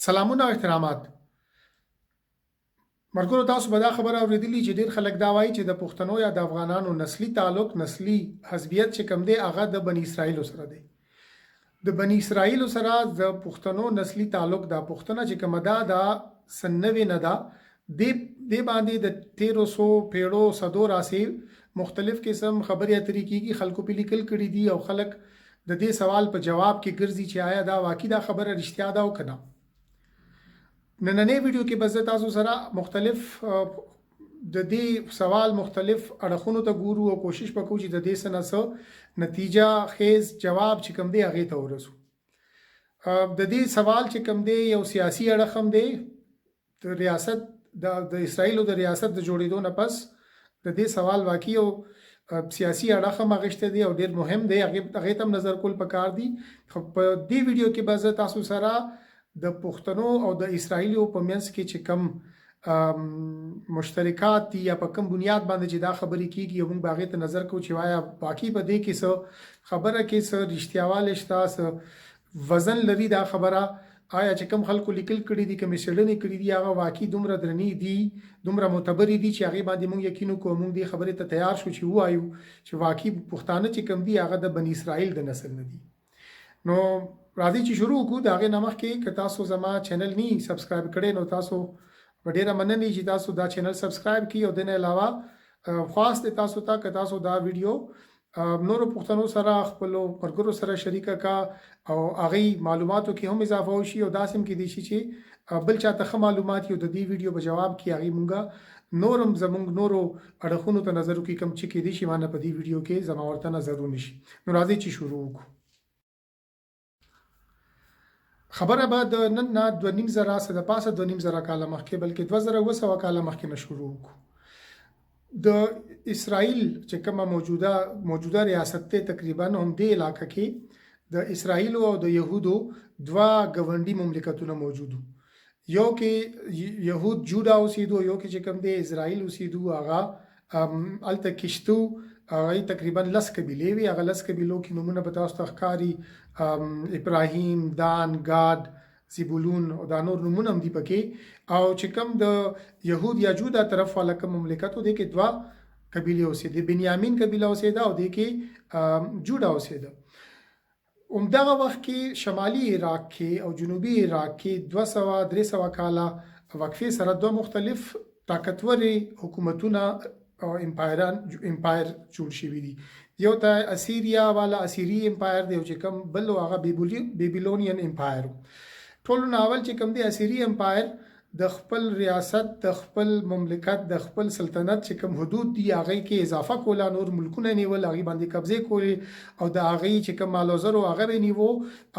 سلامونه او احترامات. مرګورو تاسو به دا خبره اورېدلې چې ډېر خلک دا وایي چې د پښتنو یا د افغانانو نسلی تعلق نسلی حزبیت چې کم دی هغه د بنی اسرائیل سره دی. د بنی اسرائیل سره د پښتنو نسلی تعلق دا پښتنه چې کومه دا سنوي نه ده د باندې د 1300 پیړو صدو راسي مختلف قسم خبرې اترې کیږي خلکو په لیکل کړي دي او خلک د دې سوال په جواب کې ګرځي چې آیا دا واقعي دا خبره رښتیا ده او کنه. نننې ویډیو کې به زه تاسو سره مختلف د دې سوال مختلف اړخونو ته ګورو او کوشش وکړو چې د دې سره نتیجه خیز جواب چې کوم دی هغه ته ورسو. د دې سوال چې کوم دی یو سیاسي اړخ هم دی. د ریاست د اسرائیل د ریاست د جوړېدو نه پس د دې سوال واقعي او سیاسي اړخ هم غشته دی او ډېر مهم دی هغه ته نظر کول پکار دی. په دې ویډیو کې به زه تاسو سره د پښتنو او د اسرائیلو په منځ کې چې کم مشترکات دي یا په کوم بنیاد باندې چې دا خبرې کیږي موږ باغې ته نظر کوو چې وایا باقی په دې کې څه خبره کې څه رښتیاواله شته څه وزن لري دا خبره آیا چې کوم خلکو لیکل کړي دي کوم شړنې کړي دي هغه واقعي دومره درنې دي دومره معتبر دي چې هغه باندې موږ یقین کوو موږ دې خبرې ته تیار شو چې وایو چې واقعي پښتانه چې کوم دي هغه د بنی اسرائیل د نسل نه دي. نو راځي چې شروع وکړو دا غي نمخ کې که تاسو زما چینل نی سبسکرایب کړئ نو تاسو ډیره مننه چې تاسو دا چینل سبسکرایب کړئ او د نه علاوه خاص تاسو ته که تاسو دا ویډیو نور پښتنو سره خپل پرګرو سره شریکه کا او هغه معلوماتو کې هم اضافه وشي او داسم کې دي چې بل چاته معلومات یو د دې ویډیو په جواب کې هغه مونږه نورم زمونږ نورو اړخونو ته نظر وکړي کوم چې کې دي شي باندې په دې ویډیو کې زما ورته نظر ونشي. نو راځي چې شروع وکړو. خبره به د نن نه 2.5 سره د پاسه 2.5 کال مخکې بلکې 2200 کال مخکې نه شروع وکړو. د اسرائیل چې کومه موجوده ریاست ته تقریبا هم دې علاقې کې د اسرائیل او د يهودو دوا ګوندي مملکتونه موجودو. یو کې يهود جوډا اوسېدو یو کې چې کوم دی اسرائیل اوسېدو هغه الته کشتو هغه تقریبا 10 قبیلې وي هغه 10 قبیلو کې نمونه په تاسو ښکاری ابراهیم دان ګاد زبولون او دا نور نمونه هم دي پکې او چې کوم د يهود یا جودا طرف والا کوم مملکتو دي کې دوا قبیلې اوسېدې بنیامین قبیله اوسېده او دي کې جودا اوسېده. عمدغه وخت کې شمالي عراق کې او جنوبي عراق کې 200-300 کاله وقفې سره دوه مختلف طاقتوري حکومتونه او امپایر جوړ شوی دي. یو ته اسیریا والا اسیری امپایر دی او چې کوم بل هغه بیبیلونین امپایر. ټول ناول چې کوم دی اسیری امپایر د خپل ریاست د خپل مملکت د خپل سلطنت چې کوم حدود دی هغه کې اضافه کوله نور ملکونه نیول هغه باندې قبضه کوي او د هغه چې کوم مالوزر او هغه نیو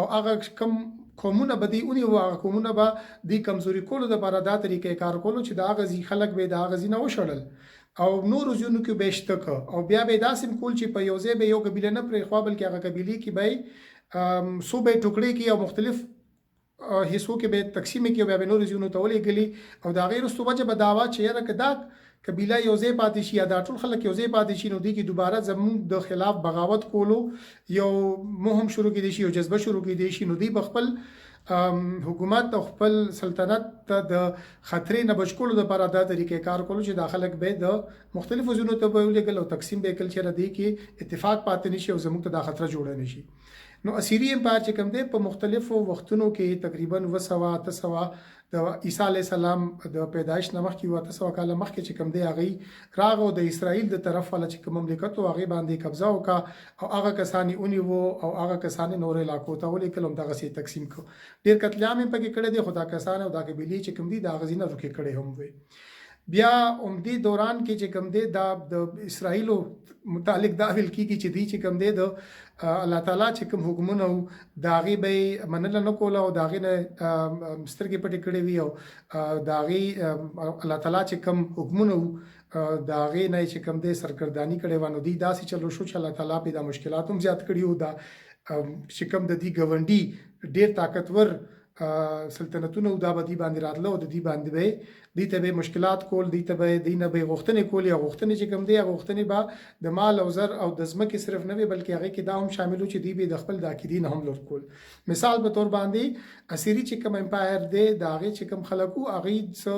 او هغه کوم قومونه به دی اونې او قومونه به دی کمزوري کولو د لپاره دا طریقې کار کولو چې دا غزي خلک به دا غزي نه وشړل او نور ځونو کې بهشتک او بیا به داسم کول چې په یوځای به یو قبیله نه پرې خو بلکې هغه قبیله کې به صوبې ټوکړې کې او مختلف حصو کې به تقسیم کې بیا به نور ځونو ته ولېګلي او دا غیر استو وجه به داوا چې یره کدا قبیله یوځای پاتې شي یا دا ټول خلک یوځای پاتې شي نو دی کې دوباره زموږ د خلاف بغاوت کولو یو مهم شروع کې دي شي او جذبه شروع کې دي شي نو دی بخپل حکومت او خپل سلطنت ته د خطرې نه بچ کولو لپاره دا طریقې کار کولو چې داخلك به د مختلفو ځونو ته ولېګل او تقسیم به کل چې را دی کې اتفاق پاتې نشي او زموږ ته دا خطر جوړ نه شي. نو اسیری امپایر چې کوم دی په مختلفو وختونو کې تقریبا 200 د عیسی علی السلام د پیدایش نه مخکې 200 کال مخکې چې کوم دی هغه راغو د اسرائیل د طرف ولا چې کوم مملکت او هغه باندې قبضه وکا او هغه کسانی اونې وو او هغه کسانی نور علاقو ته ولې کلم دغه سي تقسیم کو ډیر قتل عام پکې کړه دي خدا کسان او دا قبيله چې کوم دي دا غزینه رکه کړي هم وي. بیا عمدي دوران کې چې کوم دی د اسرائیلو متعلق دا ویل کیږي چې دی چې کوم دی د الله تعالی چې کوم حکمونه داغي به منل نه کوله او داغي نه سترګې پټې کړې وي او داغي الله تعالی چې کوم حکمونه داغي نه چې کوم دی سرګردانی کړي وانه دی داسې چلو شو چې الله تعالی په د مشکلات هم زیات کړي او دا چې کوم د دې ګوندی ډیر طاقتور سلطنتونه او دا به دی باندې راتله او د دی باندې به دی ته به مشکلات کول، دی ته به دی نه به غوښتنې کول، یا غوښتنې چې کوم دی هغه غوښتنې به د مال او زر او د ځمکې صرف نه وي بلکې هغه کې دا هم شامل و چې دی به د خپل د عقیدې نه هم لور کول. مثال به تور باندې اسیری چې کوم امپایر دی د هغې چې کوم خلک وو هغې څه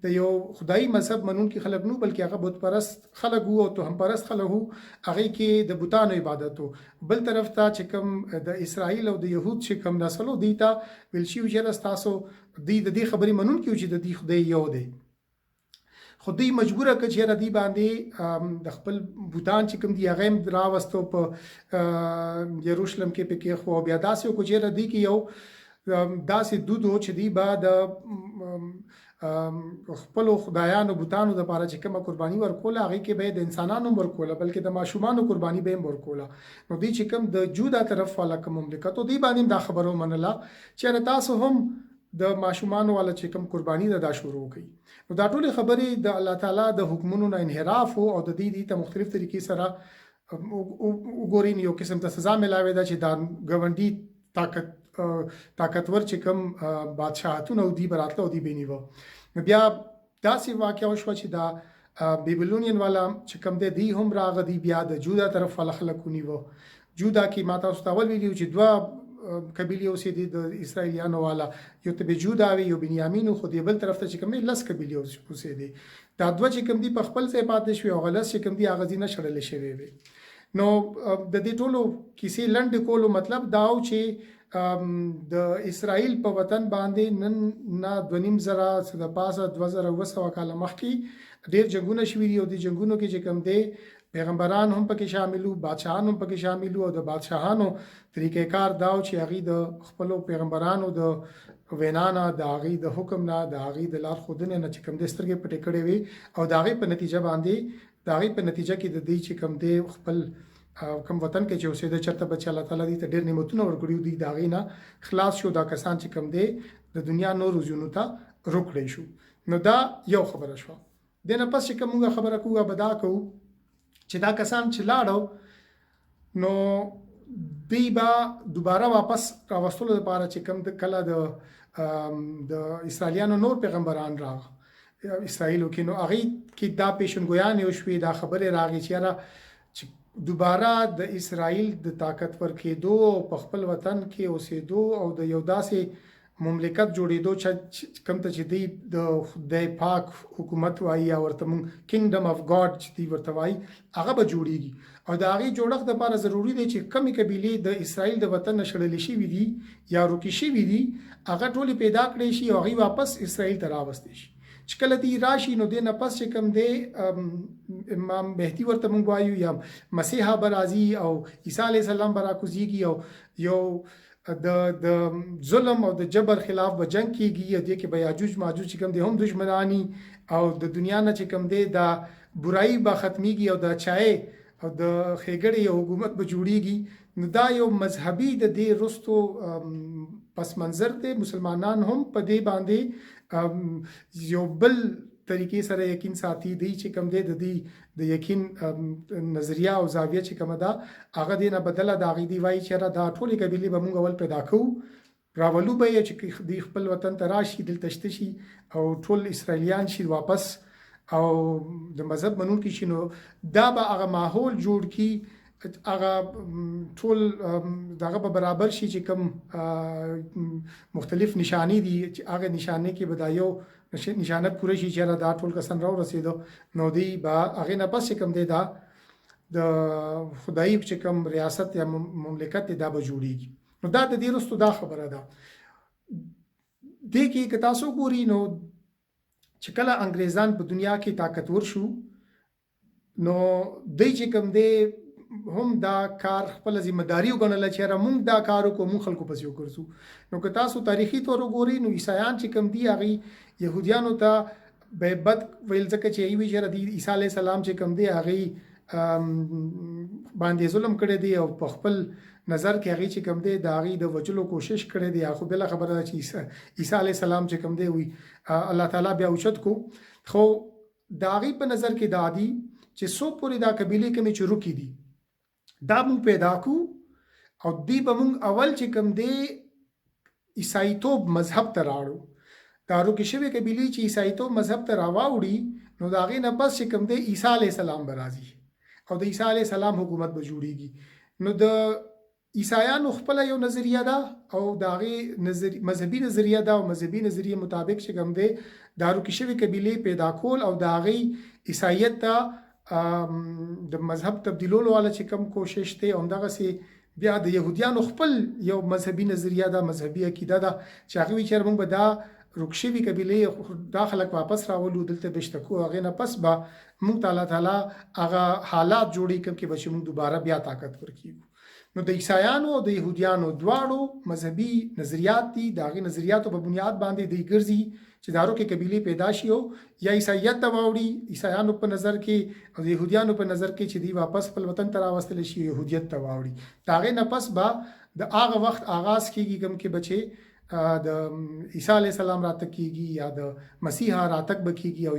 د یو خدایي مذهب منونکي خلک نو بلکې هغه بت پرست خلک وو او توهم پرست خلک وو، هغې کې د بوتانو عبادت وو. بل طرف ته چې کوم د اسرائیل او د یهود چې کوم نسل و دی ته ویل شوي چې ستاسو دی د دې خبرې منونکي وو چې د دې خدای یو دی، خو دوی مجبوره کړه چې یاره دوی باندې د خپل بوتان چې کوم دي هغه هم راوستو په یروشلم کې پکې خو بیا داسې وکړو چې یاره دوی کې یو داسې دود و چې دوی به د خپلو خدایانو بوتانو دپاره چې کومه قرباني ورکوله هغې کې به یې د انسانانو هم ورکوله بلکې د ماشومانو قرباني به هم ورکوله. نو دوی چې کوم د جودا طرف والا کوم مملکت و دوی باندې هم دا خبره ومنله چې یاره تاسو هم د ماشومانو والا چې کوم قرباني ده دا شروع کړي. نو دا ټولې خبرې د الله تعالی د حکمونو نه انحراف و او د دې ته مختلف طریقې سره وګورئ یو قسم ته سزا ملاوې ده چې دا ګاونډي طاقتور چې کوم بادشاهتونه او دی براتله او دی بینیوه. نو بیا داسې واقعه وشوه چې دا بیبلونین والا چې کوم دی هم راغه دی بیا د جودا طرف والا خلک ونیوه. جودا کې ما تاسو ته اول ویلي چې دوه قبیلې اوسېدې د اسرائیلیانو والا، یو ته به جودا وي یو بنیامین خو دی بل طرف ته چې کوم دی 10 قبیلې اوسېدې. دا دوه چې کوم دی په خپل ځای پاتې شوې او غلس چې کوم دی هغه ځینه شړلې شوې وي. نو د دې ټولو کیسې لنډ کولو مطلب دا و چې د اسرائیل په وطن باندې نن نه 2.5 زره څه د پاسه 2200 کاله مخکې ډېر جنګونه شوي دي او د جنګونو کې چې کوم دی پیغمبران هم پکې شامل وو، بادشاهان هم پکې شامل وو او د بادشاهانو طریقې کار دا و چې هغې د خپلو پیغمبرانو د وینا نه د هغې د حکم نه د هغې د لار ښودنې نه چې کوم دی سترګې پټې کړې وي او د هغې په نتیجه باندې د هغې په نتیجه کې د دې چې کوم دی خپل کوم وطن کې چې اوسېده چېرته به چې الله تعالی دې ته ډېر نعمتونه ورکړي دي د هغې نه خلاص شو. دا کسان چې کوم دی د دنیا نورو ځایونو ته روکړی شو. نو دا یو خبره شوه. دې نه پس چې کوم موږ خبره کوو به دا کوو چې دا کسان چې لاړو نو دوی به دوباره واپس راوستلو لپاره چې کوم کله د اسرائیلیانو نور پیغمبران راغ اسرائیلو کې نو هغې کې دا پیشنګویانې وشوې، دا خبرې راغې چې یاره دوباره د اسرائیل د طاقتور کېدو په خپل وطن کې اوسېدو او د یو داسې مملکت جوړېدو چې کوم ته چې دی د خدای پاک حکومت وایي یا ورته مونږ کینګډم اف ګاډ چې دی ورته وایي هغه به جوړېږي او د هغې جوړښت دپاره ضروري دی چې کمې قبیلې د اسرائیل د وطن نه شړلې شوي دي یا روکې شوي دي هغه ټولې پیدا کړی شي او هغې واپس اسرائیل ته راوستی شي. چې کله دی راشي نو دې نه پس چې کوم دی امام مهدي ورته مونږ وایو یا مسیحا به راځي او عیسی علیه السلام به راکوزیږي او یو د ظلم او د جبر خلاف به جنگ کیږي او دې کې به یاجوج ماجوج چې کوم دی هم دشمنانی او د دنیا نه چې کوم دی دا برایي به ختمیږي او د اچایۍ او د ښېګړې یو حکومت به جوړیږي. نو دا یو مذهبي د دې رستو پس منظر دی. مسلمانان هم په دې باندې یو بل طریقې سره یقین ساتي دی چې کوم دی د دې د یقین نظریه او زاویه چې کومه ده هغه دې نه بدله د هغې دی وایي چې دا ټولې قبیلې به مونږ اول پیدا کوو راولو به یې چې دوی خپل وطن ته راشي دلته شته شي او ټول اسرائیلیان شي واپس او د مذهب منونکي شي. نو دا به هغه ماحول جوړ کړي هغه ټول دغه به برابر شي چې کوم مختلف نشانی دي هغه نشانه کې به دا یو نشانه پوره شي چې دا ټول کسان راو رسیدو نو دی با هغه نه پس کوم دی دا د خدای چې کوم ریاست یا مملکت دا به جوړیږي. نو دا د دې رستو دا خبره ده. دې کې که تاسو ګوري نو چې کله انګریزان په دنیا کې طاقتور شو نو دی چې کوم دی هم دا کار خپل ذمہ داری وګڼله چې را مونږ دا کار وکړو مونږ خلکو پسې وګرځو. نو که تاسو تاریخي طور وګورئ نو عیسایان چې کوم دي هغې یهودیانو ته به بد ویل ځکه چې هغوی وایي چې عیسی علیه السلام چې کوم دی هغې باندې ظلم کړی دی او په خپل نظر کې هغې چې کوم دی د هغې د وجلو کوشش کړی دی. خو بله خبره ده چې عیسی علیه السلام چې کوم دی وي الله تعالی بیا اوچت کو. خو د هغې په نظر کې دا دي چې څو پورې دا قبیلې کومې چې روکې دي دا مونږ پیدا کو او دی به مونږ اول چې کوم دی عیسایتوب مذهب ته راړو دا روکې شوې قبیلې چې عیسایتوب مذهب ته راواوړي نو د هغې نه پس چې کوم دی عیسی علیه السلام به راځي او د عیسی علیه السلام حکومت به جوړیږي نو د عیسایانو خپله یو نظریه ده او د هغې مذهبي نظریه ده او مذهبي نظریه مطابق چې کوم دی دا روکې شوې قبیلې پیدا کول او د هغې عیسایت ته د مذهب تبدیلولو والا چې کوم کوشش دی همدغسې بیا د یهودیانو خپل یو مذهبي نظریه ده مذهبي عقیده ده چې هغوی وایي چې موږ به دا رکشوي قبیلې دا خلک واپس راولو دلته بشتکو هغې نه پس به موږ ته الله تعالی هغه حالات جوړی کوم کې به چې موږ دوباره بیا طاقت ورکیږو نو د عیسایانو او د یهودیانو دواړو مذهبي نظریات دي د هغې نظریاتو په بنیاد باندې دوی ګرځي چې دارو کې قبیلې پیدا شي او یا عیسایت ته واوړي عیسایانو په نظر کې او د یهودیانو په نظر کې چې دوی واپس خپل وطن ته راوستلی شي یهودیت ته واوړي د هغې نه پس به د هغه وخت آغاز کېږي کوم کې بچې د عیسی علیه السلام راتګ کېږي یا د مسیحا راتګ به کېږي او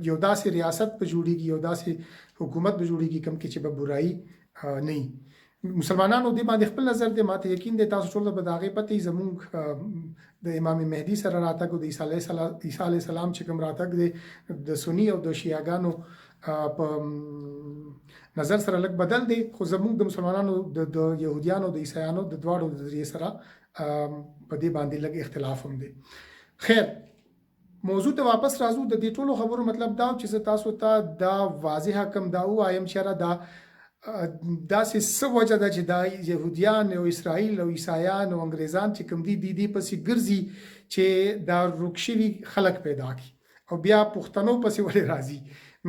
یو داسې ریاست به جوړیږي یو داسې حکومت به جوړیږي کوم کې چې به برایي نه وي مسلمانانو دې باندې خپل نظر دی ماته یقین دی تاسو ټول به د هغې پته زموږ د امام مهدي سره راتګ او د عیسی علیه السلام چې کوم راتګ دی د سني او د شیعاګانو په نظر سره لږ بدل دی خو زموږ د مسلمانانو د یهودیانو د عیسایانو د دواړو د نظریې سره په دې باندې لږ اختلاف هم دی خیر موضوع ته واپس راځو د دې ټولو خبرو مطلب دا چې زه تاسو ته دا واضحه کم دا ووایم چې دا داسې څه وجه ده چې دا یهودیان او اسرائیل او عیسایان او انګریزان چې کوم دي دې پسې ګرځي چې دا روک شوي خلک پیدا کړي او بیا پښتنو پسې ولې راځي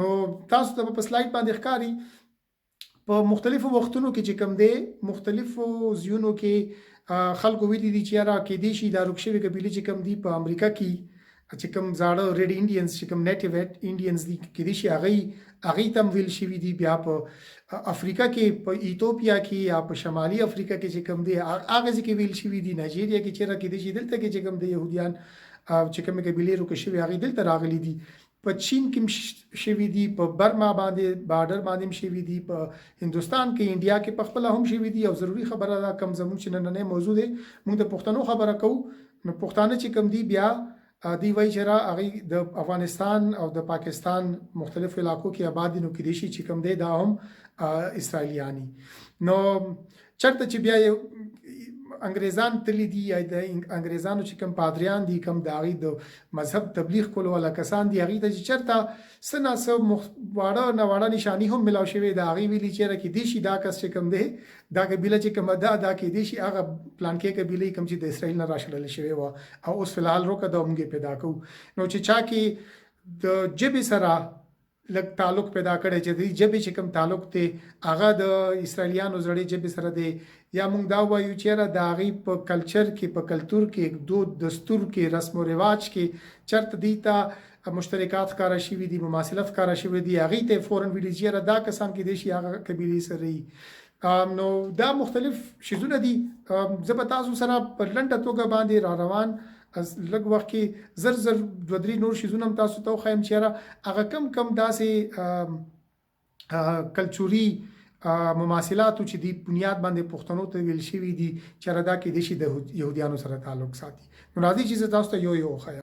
نو تاسو ته په سلایډ باندې ښکاري په مختلفو وختونو کې چې کوم دی مختلفو ځایونو کې خلکو ویلي دي چې یاره کېدای شي دا روک شوي قبیلې چې کوم دي په امریکا کې چې کوم زاړه ریډ انډینز چې کوم نیټیو انډینز دي کېدای شي هغوی ته هم ویل شوي دي بیا په افریقا کې په ایتوپیا کې یا په شمالي افریقا کې چې کوم دی هغه ځای کې ویل شوي دي نایجیریا کې چېرې کېدای شي دلته کې چې کوم دی یهودیان چې کومې قبیلې روکه شوي هغوی دلته راغلي دي په چین کې شوي دي په برما باندې بارډر باندې هم شوي دي په هندوستان کې انډیا کې په خپله هم شوي دي او ضروري خبره ده کوم زموږ چې نننی موضوع دی موږ د پښتنو خبره کوو نو پښتانه چې کوم دي بیا دی وایي چې هغوی د افغانستان او د پاکستان مختلفو علاقو کې آباد دي نو کېدای شي چې کوم دی دا هم اسرائیلیانی نو چېرته چې بیا انګریزان تللی دي یا د انګریزانو چې کوم پادریان دي کوم د هغوی د مذهب تبلیغ کولو والا کسان دي هغوی ته چې چېرته څه نه څه واړه ناواړه نشاني هم ملاو شوې د هغوی ویلي چېرې کېدای شي دا کس چې کوم دی دا قبیله چې کومه ده دا کېدای شي هغه پلانکې قبیلې کوم چې د اسرائیل نه راشړلې شوې وه او اوس فلحال روکه ده موږ یې پیدا کوو نو چې چا کې د ژبې سره لږ تعلق پیدا کړی چې د ژبې چې کوم تعلق دی هغه د اسرائیلیانو زړې ژبې سره دی یا موږ دا وایو چې یاره د هغوی په کلچر کې په کلتور کې دود دستور کې رسم و رواج کې چېرته دوی ته مشترکات ښکاره شوي دي مماثلت ښکاره شوي دي هغوی ته یې فوراً ویلي چې یاره دا کسان کېدای شي هغه قبیلې سره وي نو دا مختلف شیزونه دي زه به تاسو سره په لنډه توګه باندې را روان لږ وخت کې زر دوه درې نور شیزونه هم تاسو ته وښایم چې یاره هغه کم داسې کلچوري مماثلاتو چې دی بنیاد باندې پښتنو ته ویل شوي دي چې دا کېدای شي د یهودیانو سره تعلق ساتي نو راځئ چې زه تاسو ته یو وښایم